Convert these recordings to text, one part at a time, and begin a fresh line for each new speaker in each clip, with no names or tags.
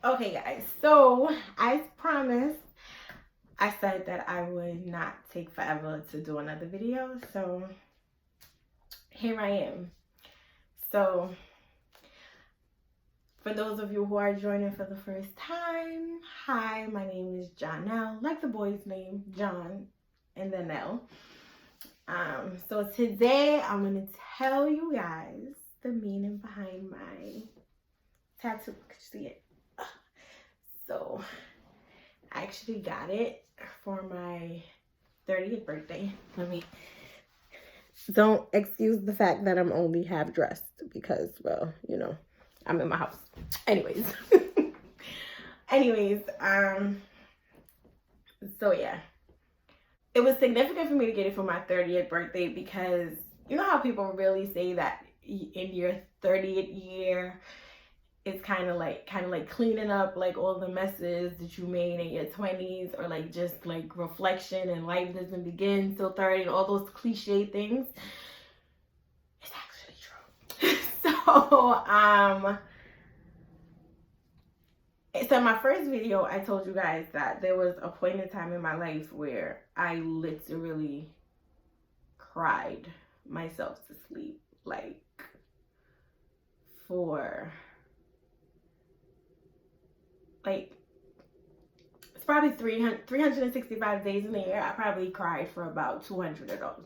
Okay, guys, so I promised, I said that I would not take forever to do another video, so here I am. So for those of you who are joining for the first time, hi, my name is Jonelle, like the boy's name, John and then L. So today I'm gonna tell you guys the meaning behind my tattoo. Could you see it? So I actually got it for my 30th birthday. Don't excuse the fact that I'm only half dressed because, well, you know, I'm in my house. Anyways. So yeah. It was significant for me to get it for my 30th birthday because you know how people really say that in your 30th year it's kind of like cleaning up like all the messes that you made in your 20s, or like just like reflection and life doesn't begin till 30 and all those cliche things. It's actually true. So my first video, I told you guys that there was a point in time in my life where I literally cried myself to sleep, like for like it's probably 365 days in the year. I probably cried for about 200 of those.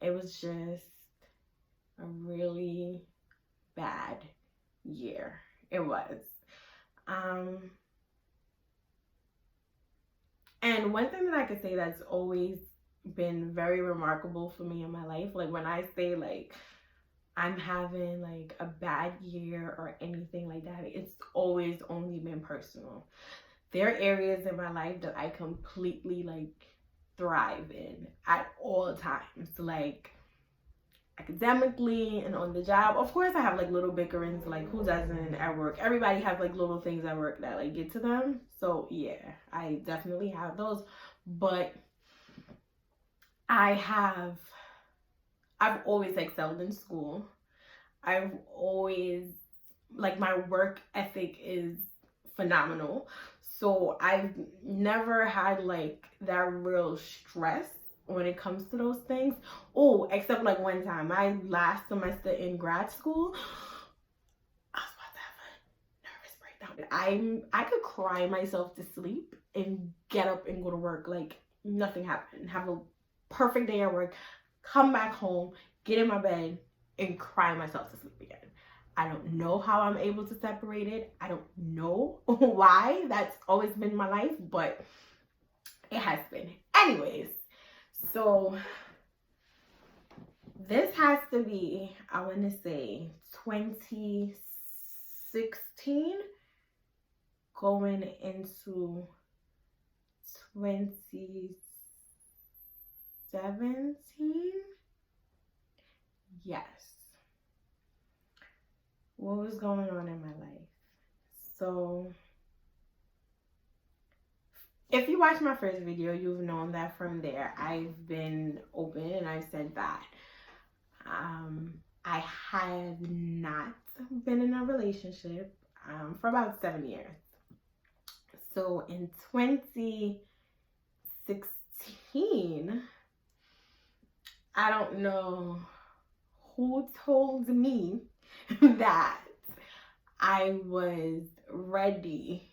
It was just a really bad year. It was. And one thing that I could say that's always been very remarkable for me in my life, like when I say like I'm having like a bad year or anything like that, it's always only been personal. There are areas in my life that I completely like thrive in at all times, like academically and on the job. Of course I have like little bickerings, like who doesn't at work? Everybody has like little things at work that like get to them. So yeah, I definitely have those. But I've always excelled in school. I've always, like, my work ethic is phenomenal. So I've never had like that real stress when it comes to those things. Oh, except like one time, my last semester in grad school, I was about to have a nervous breakdown. I could cry myself to sleep and get up and go to work like nothing happened. Have a perfect day at work, come back home, get in my bed, and cry myself to sleep again. I don't know how I'm able to separate it. I don't know why. That's always been my life, but it has been. Anyways, so this has to be, I want to say 2016 going into 2017. Yes. What was going on in my life? So if you watched my first video, you've known that from there I've been open and I've said that I have not been in a relationship for about 7 years. So in 2016, I don't know who told me that I was ready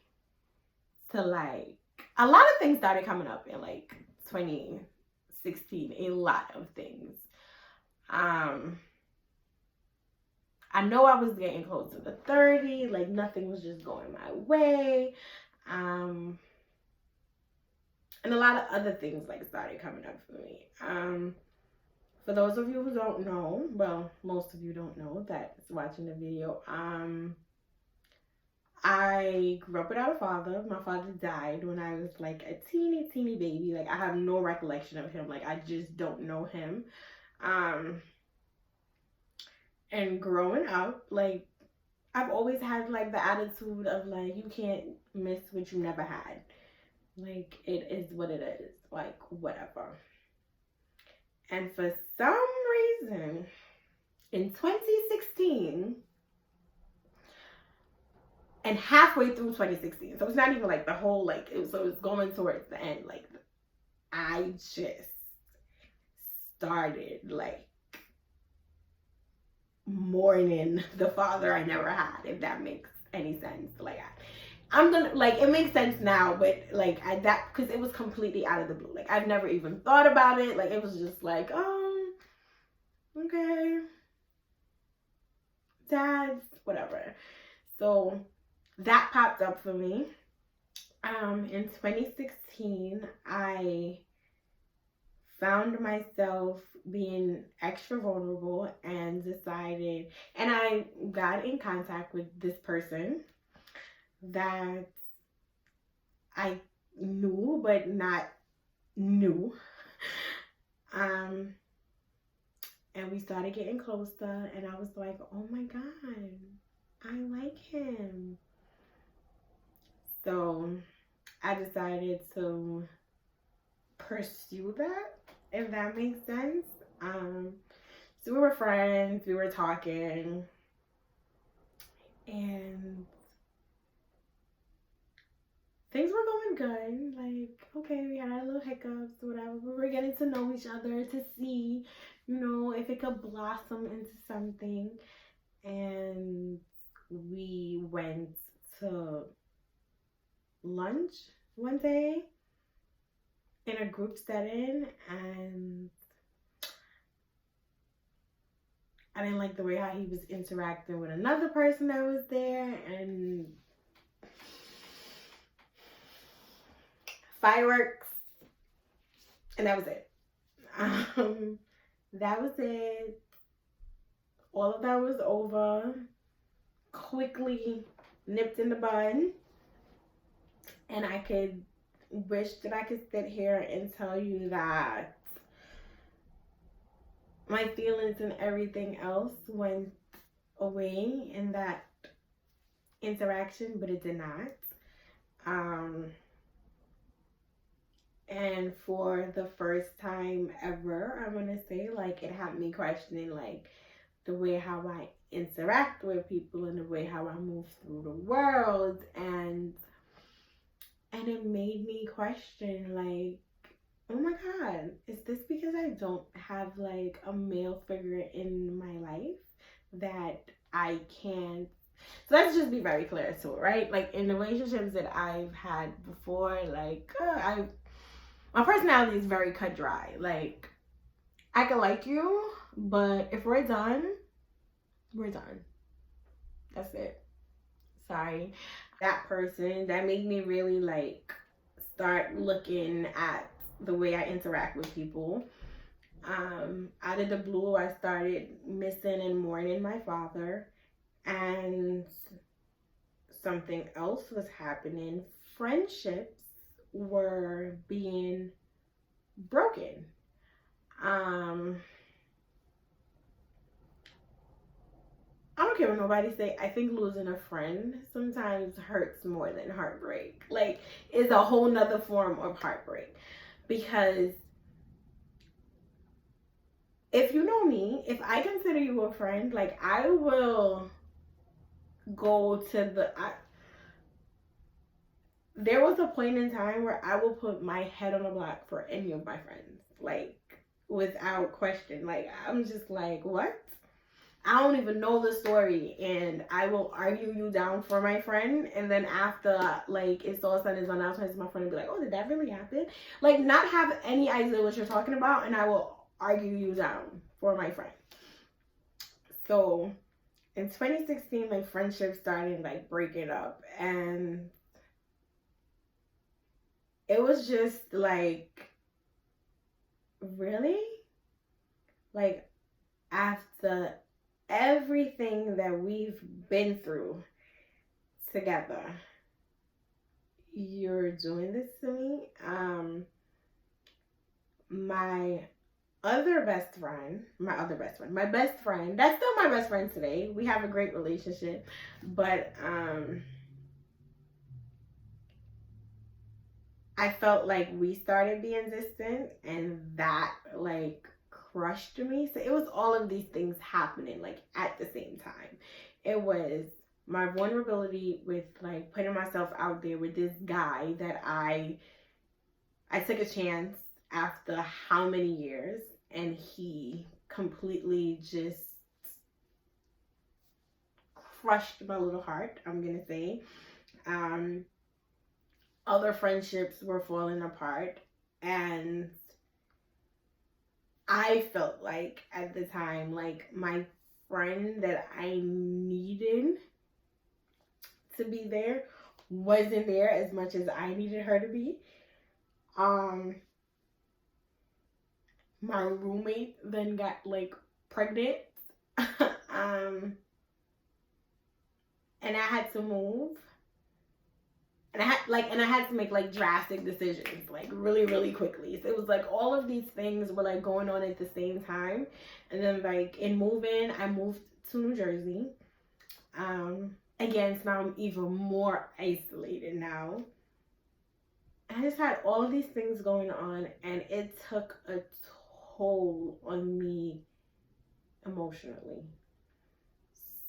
to, like, a lot of things started coming up in like 2016, a lot of things. I know I was getting close to the 30, like nothing was just going my way. And a lot of other things like started coming up for me. For those of you who don't know, well, most of you don't know that's watching the video, I grew up without a father. My father died when I was like a teeny baby. Like I have no recollection of him. Like I just don't know him. And growing up, like I've always had like the attitude of like you can't miss what you never had. Like it is what it is. Like whatever. And for some reason, In 2016, and halfway through 2016, so it's not even like the whole, like, so it's going towards the end, like, I just started, like, mourning the father I never had, if that makes any sense. Like, I'm gonna, like, it makes sense now, but like that, because it was completely out of the blue. Like, I've never even thought about it. Like, it was just like, oh, okay, dad, whatever. So that popped up for me. In 2016, I found myself being extra vulnerable and decided, and I got in contact with this person that I knew but not knew. And we started getting closer, and I was like, oh my God, I like him. So I decided to pursue that, if that makes sense. So we were friends, we were talking, and things were going good. Like, okay, we had our little hiccups, whatever. We were getting to know each other to see, if it could blossom into something. And we went to lunch one day in a group setting, and I didn't like the way how he was interacting with another person that was there, and fireworks, and that was it. That was it. All of that was over. Quickly nipped in the bud. And I could wish that I could sit here and tell you that my feelings and everything else went away in that interaction, but it did not. And for the first time ever, I'm gonna say, like, it had me questioning, like, the way how I interact with people and the way how I move through the world, and it made me question, like, oh my God, is this because I don't have, like, a male figure in my life that I can't? So let's just be very clear too, right? Like, in the relationships that I've had before, like, my personality is very cut dry. Like, I can like you, but if we're done, we're done. That's it. Sorry. That person, that made me really, like, start looking at the way I interact with people. Out of the blue, I started missing and mourning my father, and something else was happening. Friendships were being broken. I don't care what nobody say. I think losing a friend sometimes hurts more than heartbreak. Like, it's a whole nother form of heartbreak. Because if you know me, if I consider you a friend, like, I will go to there was a point in time where I will put my head on the block for any of my friends. Like, without question. Like, I'm just like, what? I don't even know the story, and I will argue you down for my friend, and then after, like, it's all said and done, I'll turn to my friend and be like, oh, did that really happen? Like, not have any idea what you're talking about, and I will argue you down for my friend. So in 2016, my friendship started, like, breaking up, and it was just like, really? Like, after everything that we've been through together, you're doing this to me? My best friend, my best friend, that's still my best friend today. We have a great relationship, but I felt like we started being distant, and that, like, crushed me. So it was all of these things happening like at the same time. It was my vulnerability with like putting myself out there with this guy that I took a chance after how many years, and he completely just crushed my little heart, I'm gonna say. Other friendships were falling apart, and I felt like at the time, like my friend that I needed to be there wasn't there as much as I needed her to be. My roommate then got like pregnant. And I had to move. And I had to make like drastic decisions, like really, really quickly. So it was like all of these things were like going on at the same time. And then like in moving, I moved to New Jersey. Again, so now I'm even more isolated now. I just had all of these things going on, and it took a toll on me emotionally.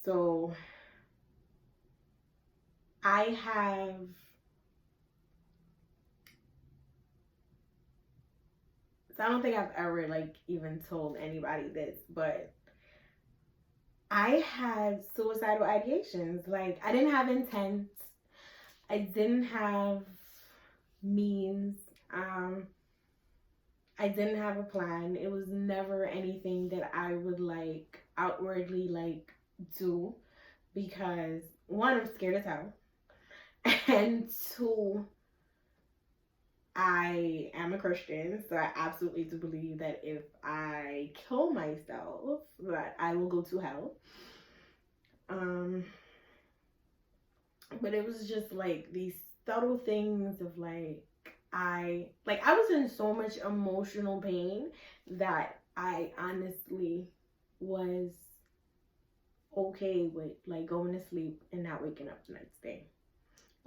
So I don't think I've ever like even told anybody this, but I had suicidal ideations. Like I didn't have intent. I didn't have means. I didn't have a plan. It was never anything that I would like outwardly like do, because one, I'm scared as hell. And two, I am a Christian, so I absolutely do believe that if I kill myself, that I will go to hell. But it was just like these subtle things of like I was in so much emotional pain that I honestly was okay with like going to sleep and not waking up the next day.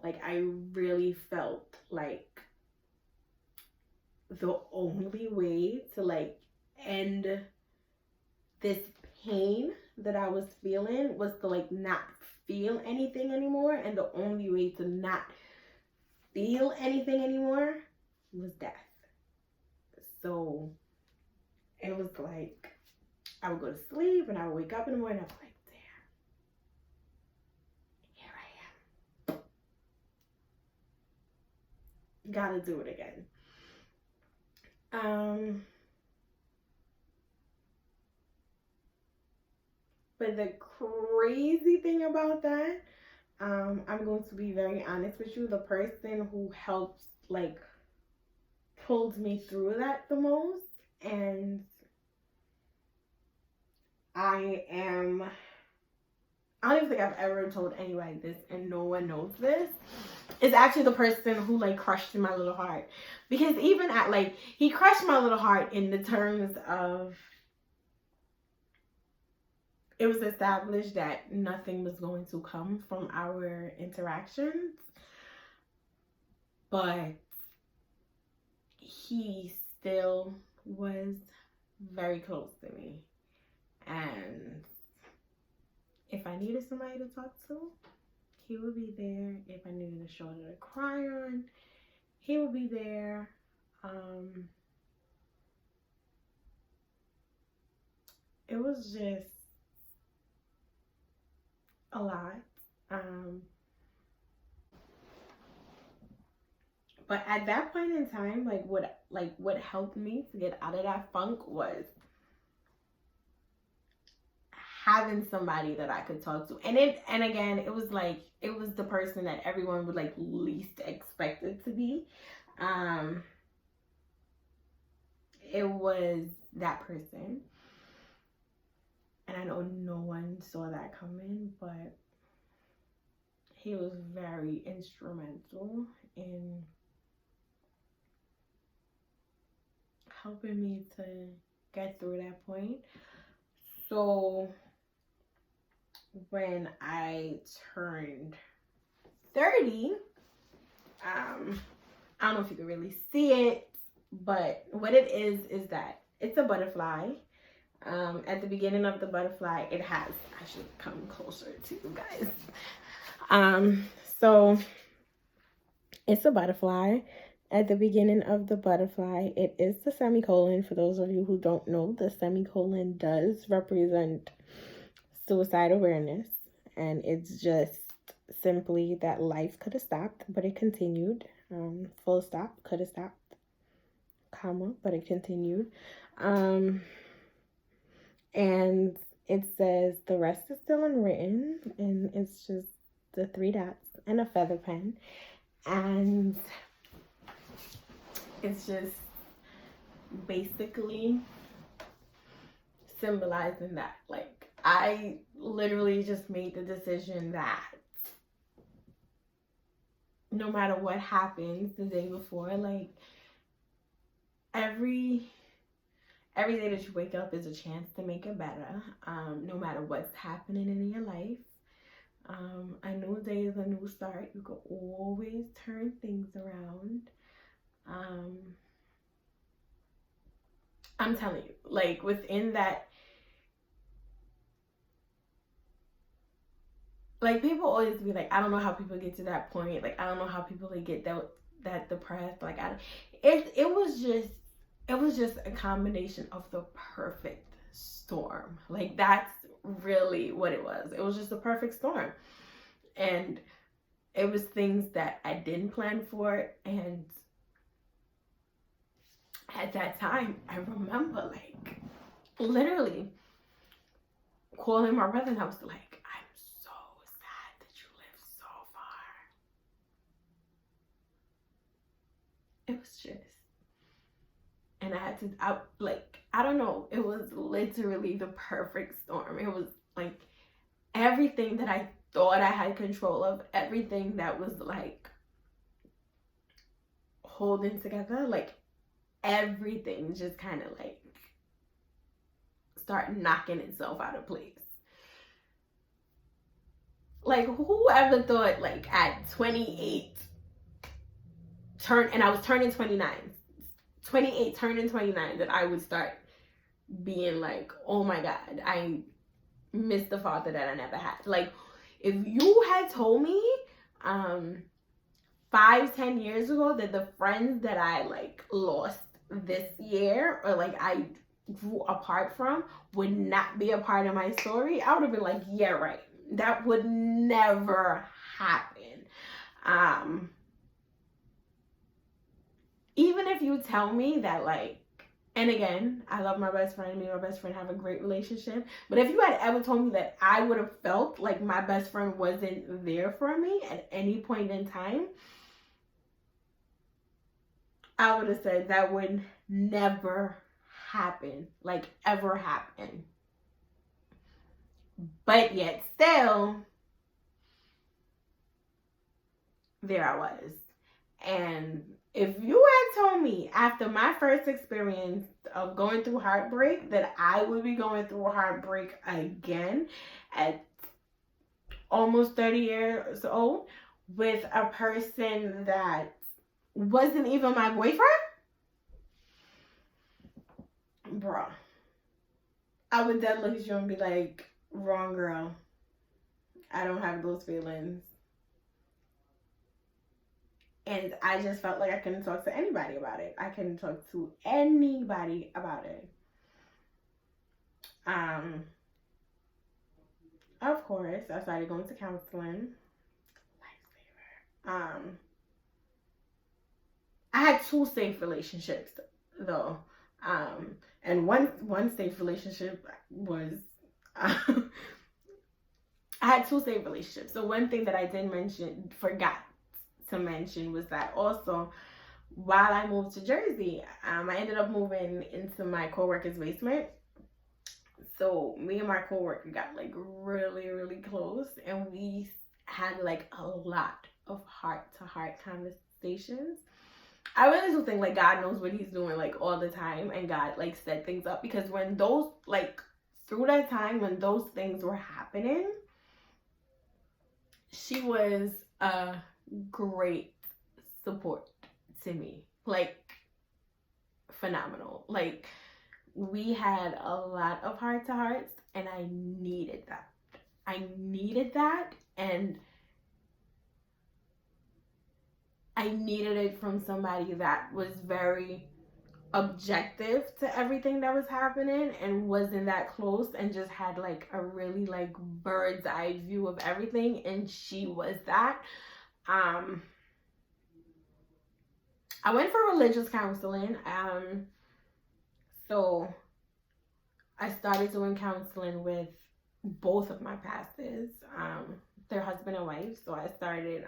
Like I really felt like the only way to like end this pain that I was feeling was to like not feel anything anymore, and the only way to not feel anything anymore was death. So it was like I would go to sleep and I would wake up in the morning and I was like, damn, here I am. Gotta do it again. But the crazy thing about that, I'm going to be very honest with you, the person who helped like pulled me through that the most, and I don't even think I've ever told anybody this, and no one knows this, is actually the person who like crushed my little heart. Because even at like, he crushed my little heart in the terms of, it was established that nothing was going to come from our interactions, but he still was very close to me. And if I needed somebody to talk to, he would be there. If I needed a shoulder to cry on, he would be there. It was just a lot. But at that point in time, what helped me to get out of that funk was having somebody that I could talk to. And again, it was the person that everyone would like least expect it to be. It was that person. And I know no one saw that coming, but he was very instrumental in helping me to get through that point. So when I turned 30, I don't know if you can really see it, but what it is that it's a butterfly. At the beginning of the butterfly, it has, I should come closer to you guys. So it's a butterfly. At the beginning of the butterfly, it is the semicolon. For those of you who don't know, the semicolon does represent suicide awareness. And it's just simply that life could have stopped, but it continued. Full stop, could have stopped, comma, but it continued. And it says the rest is still unwritten, and it's just the 3 dots and a feather pen. And it's just basically symbolizing that, like, I literally just made the decision that no matter what happens the day before, like, every day that you wake up is a chance to make it better, no matter what's happening in your life. A new day is a new start. You can always turn things around. I'm telling you, like, within that, like, people always be like, I don't know how people get to that point. Like, I don't know how people like get that depressed. Like, it was just a combination of the perfect storm. Like, that's really what it was. It was just a perfect storm. And it was things that I didn't plan for. And at that time, I remember, like, literally calling my brother, and I was like, I'm so sad that you live so far. It was just, and I don't know, it was literally the perfect storm. It was like everything that I thought I had control of, everything that was like holding together, like everything just kind of like start knocking itself out of place. Like, whoever thought, like, at 28 and I was turning 29, 28 turning 29, that I would start being like, oh my God, I missed the father that I never had. Like, if you had told me 5-10 years ago that the friends that I like lost this year, or like I grew apart from, would not be a part of my story, I would have been like, yeah, right, that would never happen. Even if you tell me that, like, and again, I love my best friend. Me and my best friend have a great relationship. But if you had ever told me that I would have felt like my best friend wasn't there for me at any point in time, I would have said that would never happen. Like, ever happen. But yet still, there I was. And if you had told me after my first experience of going through heartbreak that I would be going through heartbreak again at almost 30 years old with a person that wasn't even my boyfriend, bro, I would then look at you and be like, wrong girl. I don't have those feelings. And I just felt like I couldn't talk to anybody about it. I couldn't talk to anybody about it. Of course, I started going to counseling. Lifesaver. I had 2 safe relationships though. And one safe relationship was I had 2 safe relationships. So one thing that I forgot to mention was that also while I moved to Jersey, I ended up moving into my coworker's basement. So me and my coworker got like really, really close, and we had like a lot of heart-to-heart conversations. I really do think like God knows what he's doing like all the time, and God like set things up, because when those like through that time when those things were happening, she was a great support to me, like phenomenal. Like we had a lot of heart to hearts, and I needed that. I needed that, and I needed it from somebody that was very objective to everything that was happening and wasn't that close and just had like a really like bird's eye view of everything, and she was that. um I went for religious counseling. So I started doing counseling with both of my pastors, their husband and wife. So I started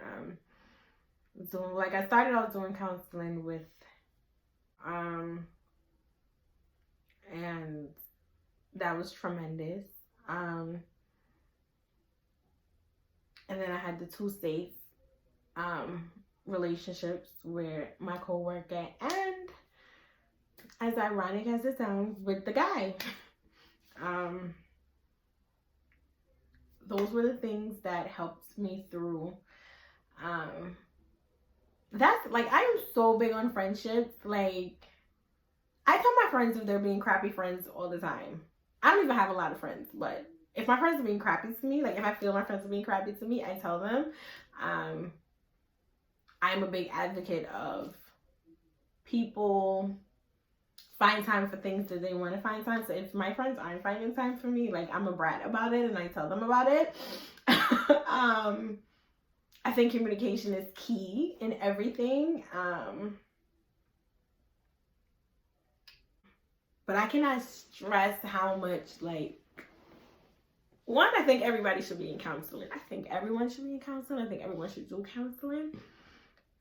doing, like, I started out doing counseling with and that was tremendous. And then I had the two safe relationships where my coworker, and as ironic as it sounds, with the guy. Those were the things that helped me through. That's like, I am so big on friendships. Like, I tell my friends if they're being crappy friends all the time. I don't even have a lot of friends, but if my friends are being crappy to me, like if I feel my friends are being crappy to me, I tell them. I'm a big advocate of people find time for things that they want to find time. So if my friends aren't finding time for me, like, I'm a brat about it and I tell them about it. I think communication is key in everything. But I cannot stress how much, like, one, I think everybody should be in counseling. I think everyone should be in counseling. I think everyone should do counseling.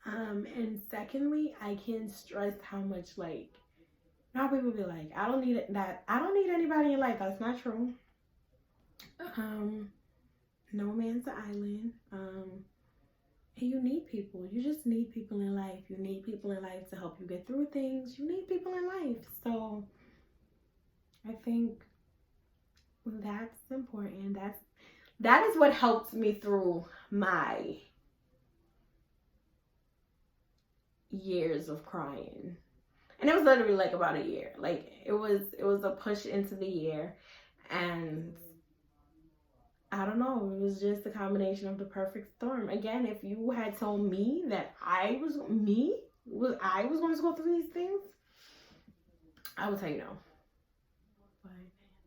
And secondly, I can stress how much, like, now people be like, I don't need that. I don't need anybody in life. That's not true. No man's an island. And you need people. You just need people in life. You need people in life to help you get through things. You need people in life. So I think that's important. That is what helped me through my years of crying. And it was literally like about a year. Like, it was a push into the year, and I don't know, it was just a combination of the perfect storm. Again, if you had told me that I was going to go through these things, I would tell you no. But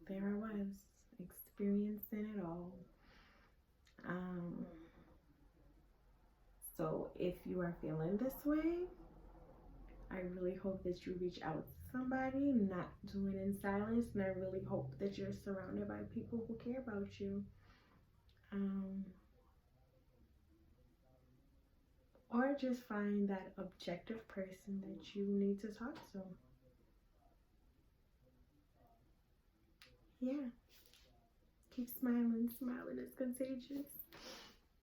there I was, experiencing it all. So if you are feeling this way, I really hope that you reach out to somebody, not do it in silence, and I really hope that you're surrounded by people who care about you. Or just find that objective person that you need to talk to. Yeah. Keep smiling. Smiling is contagious.